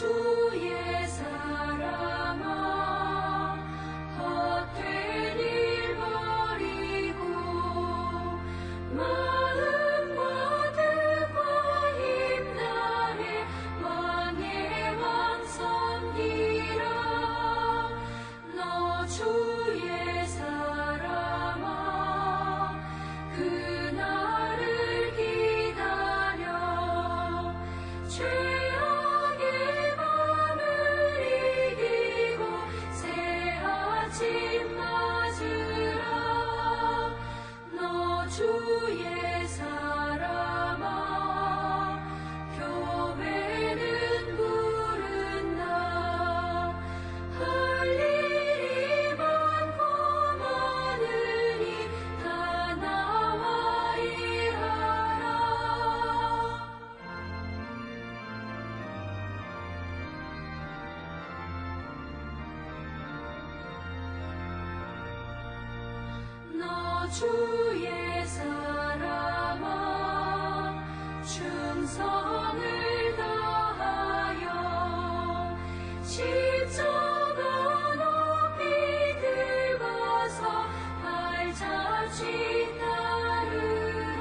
주의 사랑아 헛된 일 버리고 마음과 뜻과 힘 다해 왕의 왕 섬기라. 너 주의 사랑아 그날을 기다려 죄악의 밤을 이기고 새 아침 맞으라. 너 주의 사랑아 교회는 부른다. 할 일이 많고 많으니 다 나와 일하라. 너 주의 사랑아 충성을 다하여 십자가 높이 들어서 발자취 따르라.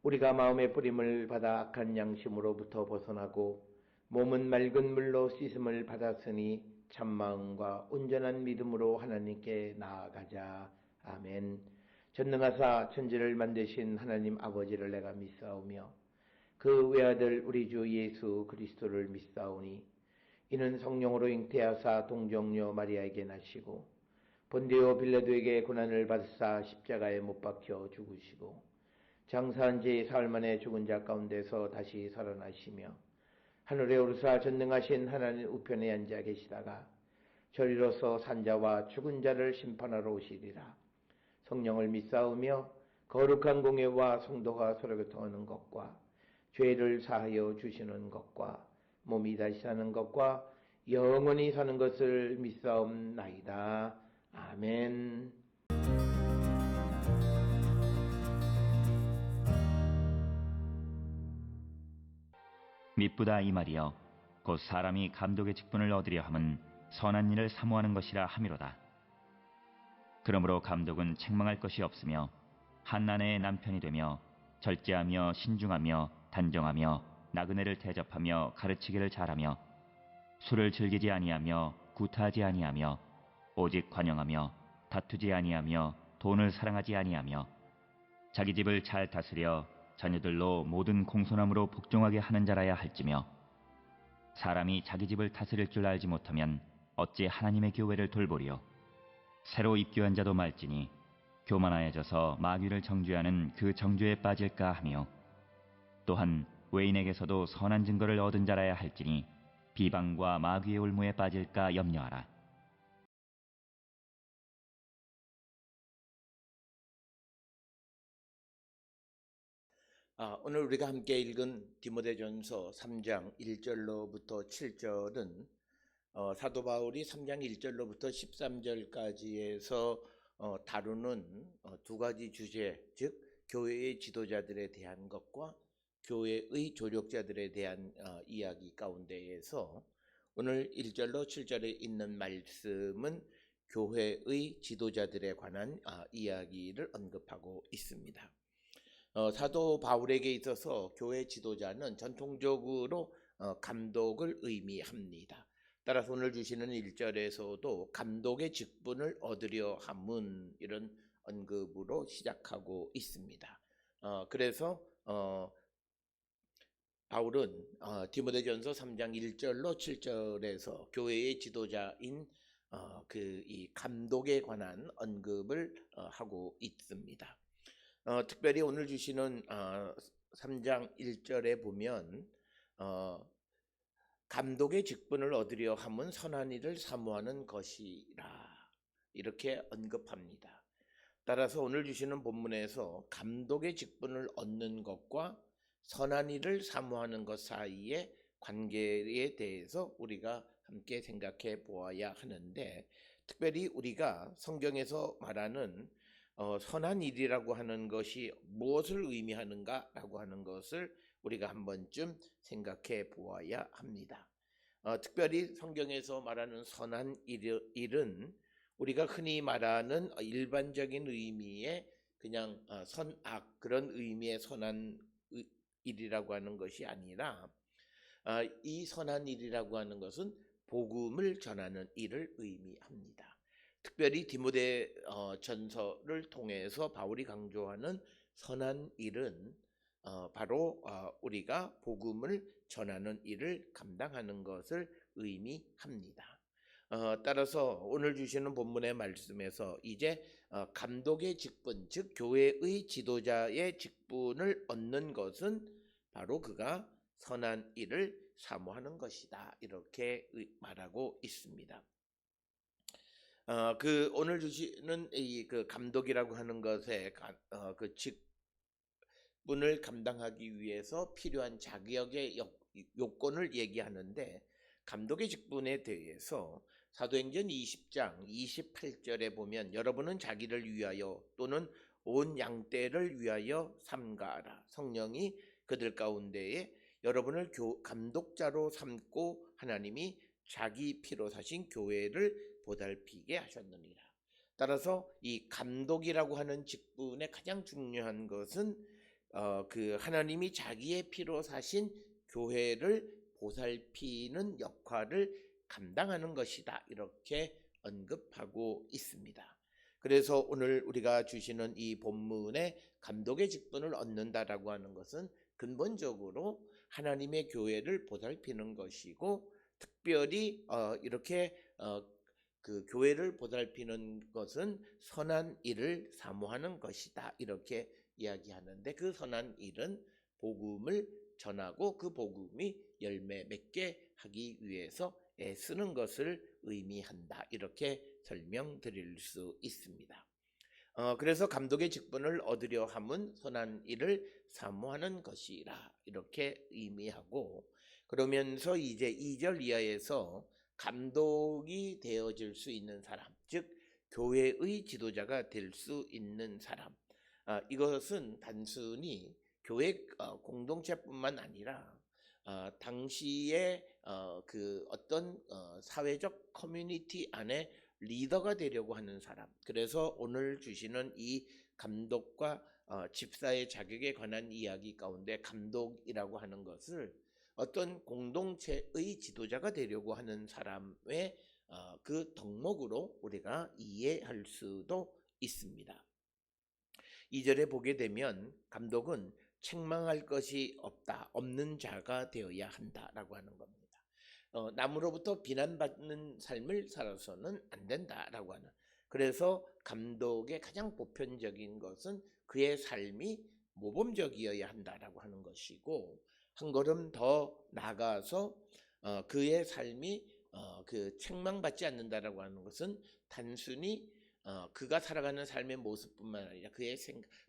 우리가 마음의 뿌림을 받아 악한 양심으로부터 벗어나고 몸은 맑은 물로 씻음을 받았으니 참마음과 온전한 믿음으로 하나님께 나아가자. 아멘. 전능하사 천지를 만드신 하나님 아버지를 내가 믿사오며 그 외아들 우리 주 예수 그리스도를 믿사오니 이는 성령으로 잉태하사 동정녀 마리아에게 나시고 본디오 빌라도에게 고난을 받으사 십자가에 못 박혀 죽으시고 장사한 지 사흘 만에 죽은 자 가운데서 다시 살아나시며 하늘에 오르사 전능하신 하나님 우편에 앉아 계시다가 저리로서 산자와 죽은 자를 심판하러 오시리라. 성령을 믿사오며 거룩한 공예와 성도가 서로 교통하는 것과 죄를 사하여 주시는 것과 몸이 다시 사는 것과 영원히 사는 것을 믿사옵나이다. 아멘. 미쁘다 이 말이여 곧 사람이 감독의 직분을 얻으려 함은 선한 일을 사모하는 것이라 함이로다. 그러므로 감독은 책망할 것이 없으며 한 아내의 남편이 되며 절제하며 신중하며 단정하며 나그네를 대접하며 가르치기를 잘하며 술을 즐기지 아니하며 구타하지 아니하며 오직 관용하며 다투지 아니하며 돈을 사랑하지 아니하며 자기 집을 잘 다스려 자녀들로 모든 공손함으로 복종하게 하는 자라야 할지며 사람이 자기 집을 다스릴 줄 알지 못하면 어찌 하나님의 교회를 돌보리요. 새로 입교한 자도 말지니 교만하여져서 마귀를 정죄하는 그 정죄에 빠질까 하며 또한 외인에게서도 선한 증거를 얻은 자라야 할지니 비방과 마귀의 올무에 빠질까 염려하라. 오늘 우리가 함께 읽은 디모데전서 3장 1절로부터 7절은 사도 바울이 3장 1절로부터 13절까지에서 다루는 두 가지 주제, 즉 교회의 지도자들에 대한 것과 교회의 조력자들에 대한 이야기 가운데에서 오늘 1절로 7절에 있는 말씀은 교회의 지도자들에 관한 이야기를 언급하고 있습니다. 사도 바울에게 있어서 교회 지도자는 전통적으로 감독을 의미합니다. 따라서 오늘 주시는 1절에서도 감독의 직분을 얻으려 함은 이런 언급으로 시작하고 있습니다. 그래서 바울은 디모데전서 3장 1절로 7절에서 교회의 지도자인 이 감독에 관한 언급을 하고 있습니다. 특별히 오늘 주시는 3장 1절에 보면 감독의 직분을 얻으려 함은 선한 일을 사모하는 것이라 이렇게 언급합니다. 따라서 오늘 주시는 본문에서 감독의 직분을 얻는 것과 선한 일을 사모하는 것 사이의 관계에 대해서 우리가 함께 생각해 보아야 하는데, 특별히 우리가 성경에서 말하는 선한 일이라고 하는 것이 무엇을 의미하는가라고 하는 것을 우리가 한 번쯤 생각해 보아야 합니다. 특별히 성경에서 말하는 선한 일은 우리가 흔히 말하는 일반적인 의미의 그냥 선악 그런 의미의 선한 일이라고 하는 것이 아니라 이 선한 일이라고 하는 것은 복음을 전하는 일을 의미합니다. 특별히 디모데 전서를 통해서 바울이 강조하는 선한 일은 바로 우리가 복음을 전하는 일을 감당하는 것을 의미합니다. 따라서 오늘 주시는 본문의 말씀에서 이제 감독의 직분, 즉 교회의 지도자의 직분을 얻는 것은 바로 그가 선한 일을 사모하는 것이다 이렇게 말하고 있습니다. 오늘 주시는 이 감독이라고 하는 것의 그 직분을 감당하기 위해서 필요한 자격의 요건을 얘기하는데, 감독의 직분에 대해서 사도행전 20장 28절에 보면 여러분은 자기를 위하여 또는 온 양떼를 위하여 삼가하라. 성령이 그들 가운데에 여러분을 감독자로 삼고 하나님이 자기 피로 사신 교회를 보살피게 하셨느니라. 따라서 이 감독이라고 하는 직분의 가장 중요한 것은 하나님이 자기의 피로 사신 교회를 보살피는 역할을 감당하는 것이다 이렇게 언급하고 있습니다. 그래서 오늘 우리가 주시는 이 본문의 감독의 직분을 얻는다라고 하는 것은 근본적으로 하나님의 교회를 보살피는 것이고, 특별히 이렇게 그 교회를 보살피는 것은 선한 일을 사모하는 것이다 이렇게 이야기하는데, 그 선한 일은 복음을 전하고 그 복음이 열매 맺게 하기 위해서 애쓰는 것을 의미한다 이렇게 설명드릴 수 있습니다. 그래서 감독의 직분을 얻으려 함은 선한 일을 사모하는 것이라 이렇게 의미하고, 그러면서 이제 2절 이하에서 감독이 되어질 수 있는 사람, 즉 교회의 지도자가 될 수 있는 사람, 이것은 단순히 교회 공동체뿐만 아니라 당시에 그 어떤 사회적 커뮤니티 안에 리더가 되려고 하는 사람, 그래서 오늘 주시는 이 감독과 집사의 자격에 관한 이야기 가운데 감독이라고 하는 것을 어떤 공동체의 지도자가 되려고 하는 사람의 그 덕목으로 우리가 이해할 수도 있습니다. 2절에 보게 되면 감독은 책망할 것이 없는 자가 되어야 한다라고 하는 겁니다. 남으로부터 비난받는 삶을 살아서는 안 된다라고 하는, 그래서 감독의 가장 보편적인 것은 그의 삶이 모범적이어야 한다라고 하는 것이고, 한 걸음 더 나아가서 그의 삶이 그 책망받지 않는다라고 하는 것은 단순히 그가 살아가는 삶의 모습뿐만 아니라 그의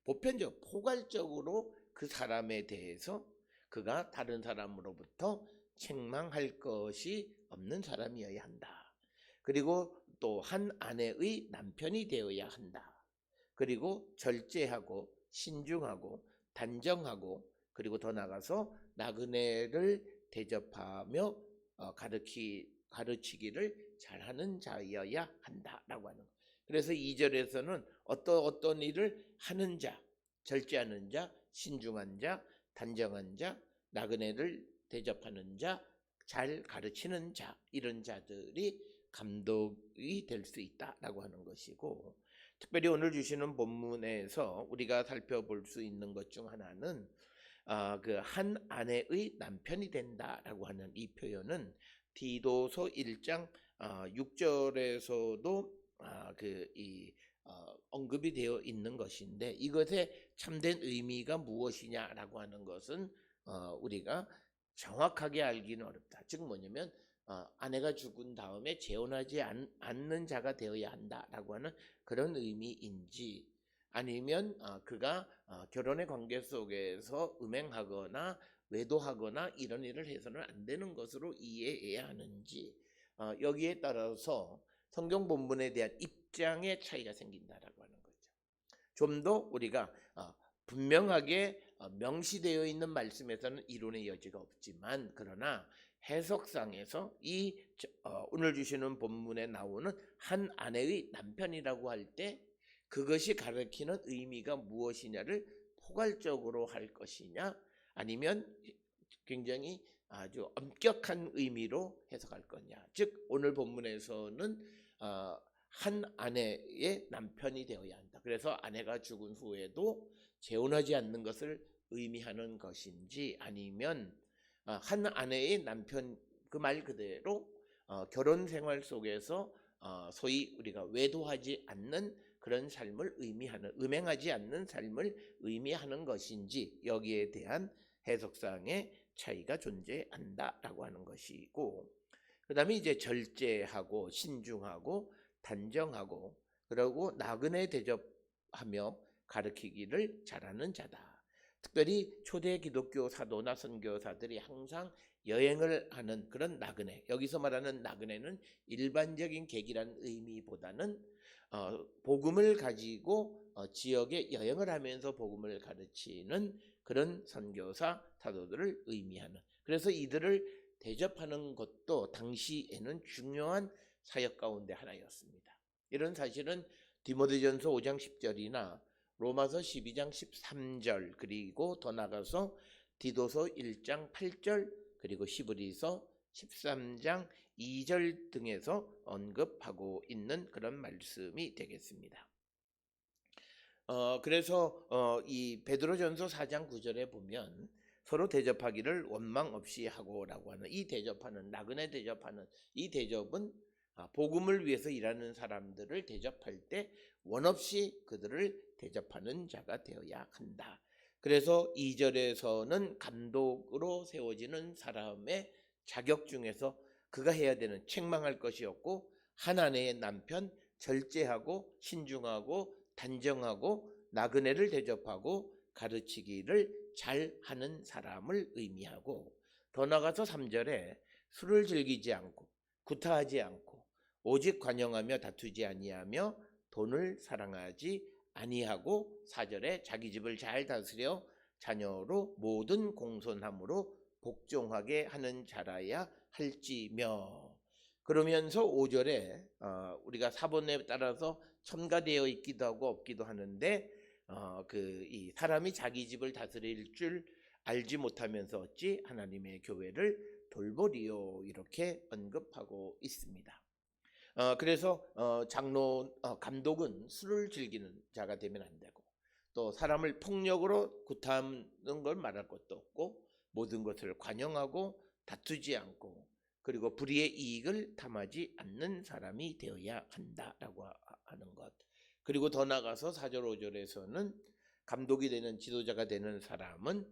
보편적 포괄적으로 그 사람에 대해서 그가 다른 사람으로부터 책망할 것이 없는 사람이어야 한다. 그리고 또 한 아내의 남편이 되어야 한다. 그리고 절제하고 신중하고 단정하고, 그리고 더 나아가서 나그네를 대접하며 가르칠 가르치기를 잘하는 자여야 한다라고 하는 거. 그래서 2절에서는 어떤 일을 하는 자, 절제하는 자, 신중한 자, 단정한 자, 나그네를 대접하는 자, 잘 가르치는 자, 이런 자들이 감독이 될 수 있다라고 하는 것이고, 특별히 오늘 주시는 본문에서 우리가 살펴볼 수 있는 것 중 하나는 그 한 아내의 남편이 된다라고 하는 이 표현은 디도서 1장 6절에서도 언급이 되어 있는 것인데, 이것의 참된 의미가 무엇이냐라고 하는 것은 우리가 정확하게 알기는 어렵다. 즉 뭐냐면 아내가 죽은 다음에 재혼하지 않는 자가 되어야 한다라고 하는 그런 의미인지, 아니면 그가 결혼의 관계 속에서 음행하거나 외도하거나 이런 일을 해서는 안 되는 것으로 이해해야 하는지, 여기에 따라서 성경 본문에 대한 입장의 차이가 생긴다라고 하는 거죠. 좀 더 우리가 분명하게 명시되어 있는 말씀에서는 이론의 여지가 없지만, 그러나 해석상에서 오늘 주시는 본문에 나오는 한 아내의 남편이라고 할 때 그것이 가리키는 의미가 무엇이냐를 포괄적으로 할 것이냐, 아니면 굉장히 아주 엄격한 의미로 해석할 거냐. 즉 오늘 본문에서는 한 아내의 남편이 되어야 한다. 그래서 아내가 죽은 후에도 재혼하지 않는 것을 의미하는 것인지, 아니면 한 아내의 남편, 그 말 그대로 결혼 생활 속에서 소위 우리가 외도하지 않는 그런 삶을 의미하는, 음행하지 않는 삶을 의미하는 것인지, 여기에 대한 해석상의 차이가 존재한다라고 하는 것이고, 그 다음에 이제 절제하고 신중하고 단정하고 그리고 나그네 대접하며 가르치기를 잘하는 자다. 특별히 초대 기독교 사도나 선교사들이 항상 여행을 하는 그런 나그네, 여기서 말하는 나그네는 일반적인 객이라는 의미보다는 복음을 가지고 지역에 여행을 하면서 복음을 가르치는 그런 선교사 사도들을 의미하는, 그래서 이들을 대접하는 것도 당시에는 중요한 사역 가운데 하나였습니다. 이런 사실은 디모데전서 5장 10절이나 로마서 12장 13절, 그리고 더 나가서 디도서 1장 8절, 그리고 히브리서 13장 2절 등에서 언급하고 있는 그런 말씀이 되겠습니다. 그래서 이 베드로전서 4장 9절에 보면 서로 대접하기를 원망 없이 하고라고 하는 이 대접하는, 나그네 대접하는 이 대접은 복음을 위해서 일하는 사람들을 대접할 때 원없이 그들을 대접하는 자가 되어야 한다. 그래서 2절에서는 감독으로 세워지는 사람의 자격 중에서 그가 해야 되는, 책망할 것이 없고 한 아내의 남편, 절제하고 신중하고 단정하고 나그네를 대접하고 가르치기를 잘하는 사람을 의미하고, 더 나아가서 3절에 술을 즐기지 않고 구타하지 않고 오직 관용하며 다투지 아니하며 돈을 사랑하지 아니하고, 4절에 자기 집을 잘 다스려 자녀로 모든 공손함으로 복종하게 하는 자라야 할지며, 그러면서 5절에 우리가 사본에 따라서 첨가되어 있기도 하고 없기도 하는데 이 사람이 자기 집을 다스릴 줄 알지 못하면서 어찌 하나님의 교회를 돌보리요, 이렇게 언급하고 있습니다. 그래서 감독은 술을 즐기는 자가 되면 안 되고, 또 사람을 폭력으로 구타하는 걸 말할 것도 없고, 모든 것을 관용하고 다투지 않고, 그리고 불의의 이익을 탐하지 않는 사람이 되어야 한다라고 하는 것. 그리고 더 나아가서 4절 5절에서는 감독이 되는, 지도자가 되는 사람은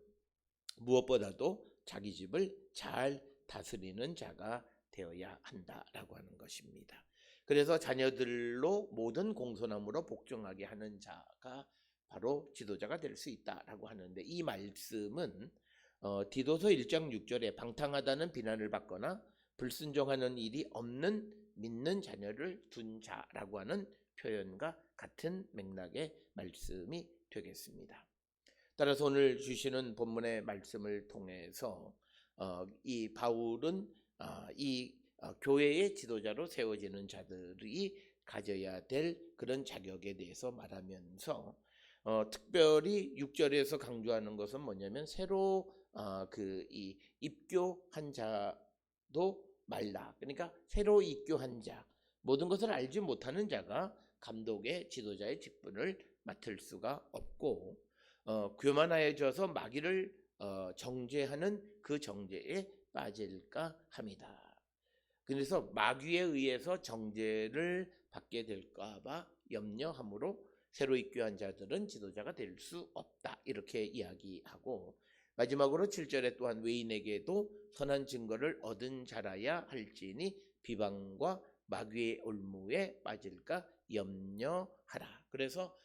무엇보다도 자기 집을 잘 다스리는 자가 되어야 한다라고 하는 것입니다. 그래서 자녀들로 모든 공손함으로 복종하게 하는 자가 바로 지도자가 될 수 있다라고 하는데, 이 말씀은 디도서 1장 6절에 방탕하다는 비난을 받거나 불순종하는 일이 없는 믿는 자녀를 둔 자라고 하는 표현과 같은 맥락의 말씀이 되겠습니다. 따라서 오늘 주시는 본문의 말씀을 통해서 이 바울은 이 교회의 지도자로 세워지는 자들이 가져야 될 그런 자격에 대해서 말하면서 특별히 6절에서 강조하는 것은 뭐냐면 새로 이 입교한 자도 말라. 그러니까 새로 입교한 자, 모든 것을 알지 못하는 자가 감독의 지도자의 직분을 맡을 수가 없고 교만하여져서 마귀를 정죄하는 그 정죄에 빠질까 합니다. 그래서 마귀에 의해서 정죄를 받게 될까 봐 염려함으로 새로 입교한 자들은 지도자가 될 수 없다. 이렇게 이야기하고 마지막으로 7절에 또한 외인에게도 선한 증거를 얻은 자라야 할지니 비방과 마귀의 올무에 빠질까 염려하라. 그래서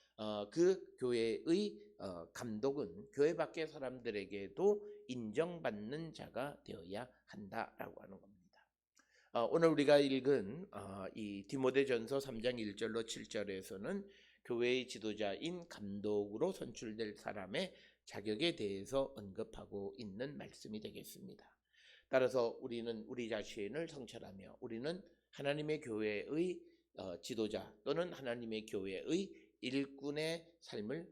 그 교회의 감독은 교회 밖의 사람들에게도 인정받는 자가 되어야 한다라고 하는 겁니다. 오늘 우리가 읽은 이 디모데전서 3장 1절로 7절에서는 교회의 지도자인 감독으로 선출될 사람의 자격에 대해서 언급하고 있는 말씀이 되겠습니다. 따라서 우리는 우리 자신을 성찰하며 우리는 하나님의 교회의 지도자 또는 하나님의 교회의 일꾼의 삶을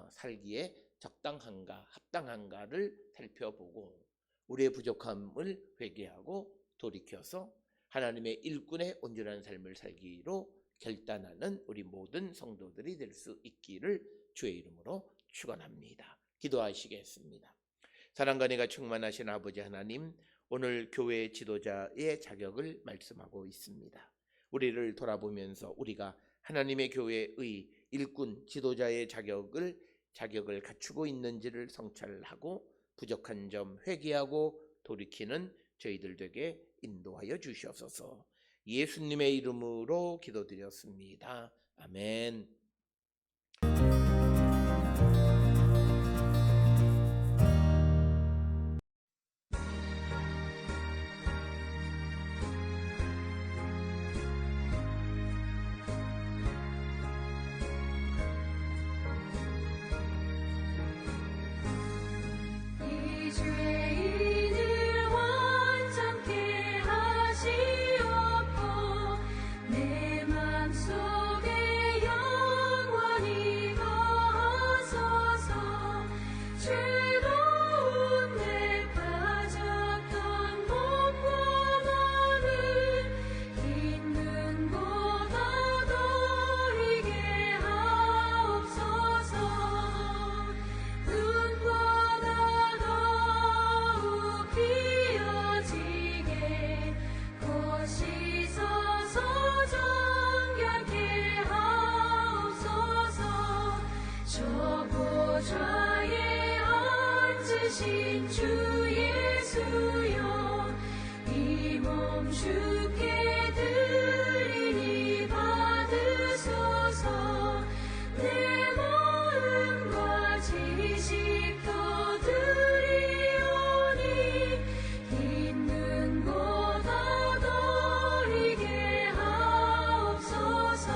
살기에 적당한가 합당한가를 살펴보고 우리의 부족함을 회개하고 돌이켜서 하나님의 일꾼의 온전한 삶을 살기로 결단하는 우리 모든 성도들이 될 수 있기를 주의 이름으로 축원합니다. 기도하시겠습니다. 사랑과 은혜가 충만하신 아버지 하나님, 오늘 교회 지도자의 자격을 말씀하고 있습니다. 우리를 돌아보면서 우리가 하나님의 교회의 일꾼 지도자의 자격을 갖추고 있는지를 성찰하고 부족한 점 회개하고 돌이키는 저희들 되게 인도하여 주시옵소서. 예수님의 이름으로 기도드렸습니다. 아멘. 이 죄인을 완전케 하시옵고 내 맘속에 영원히 거하소서. 죄로운 내 빠졌던 몸과 마음을 있는 곳 얻어이게 하옵소서. 눈보다 더욱 비어지게 거시서서 정결케 하옵소서. 저 보좌에 앉으신 주 예수여, 이 몸 주께 드리니 받으소서. 내 마음과 지식도 드리오니 있는 곳 얻어이게 하옵소서.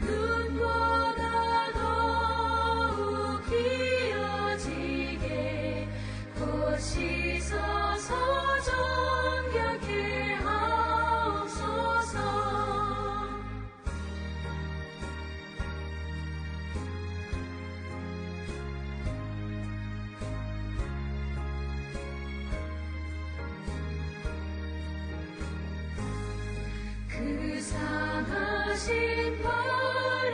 눈보다 더욱 비어지게 거시서서 정결케 하옵소서. 그 상하신 발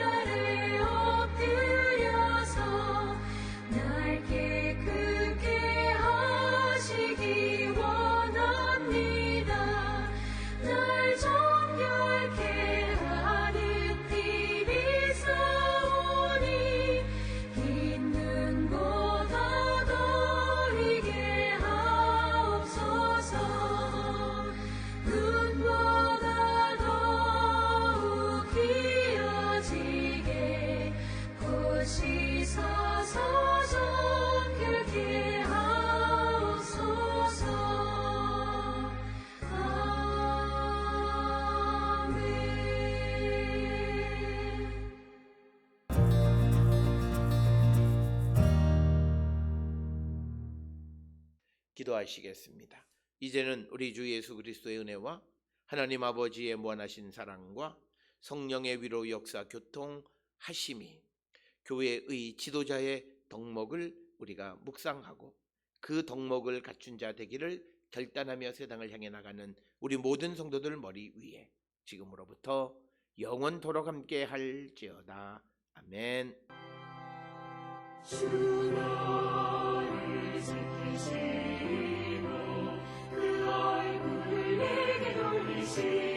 아래 엎드려서 날 깨끗게 하시기 원합니다. 날 정결케 하는 힘이 싸우니 있는 곳 얻어이게 하옵소서. 눈보다 더욱 비어지게 거시서서 정결케 하옵소서. 아멘. 기도하시겠습니다. 이제는 우리 주 예수 그리스도의 은혜와 하나님 아버지의 무한하신 사랑과 성령의 위로 역사 교통하심이 교회의 지도자의 덕목을 우리가 묵상하고 그 덕목을 갖춘 자 되기를 결단하며 세상을 향해 나가는 우리 모든 성도들 머리 위에 지금으로부터 영원토록 함께 할지어다. 아멘. 주 너를 지키시고 그 얼굴을 내게 돌리시고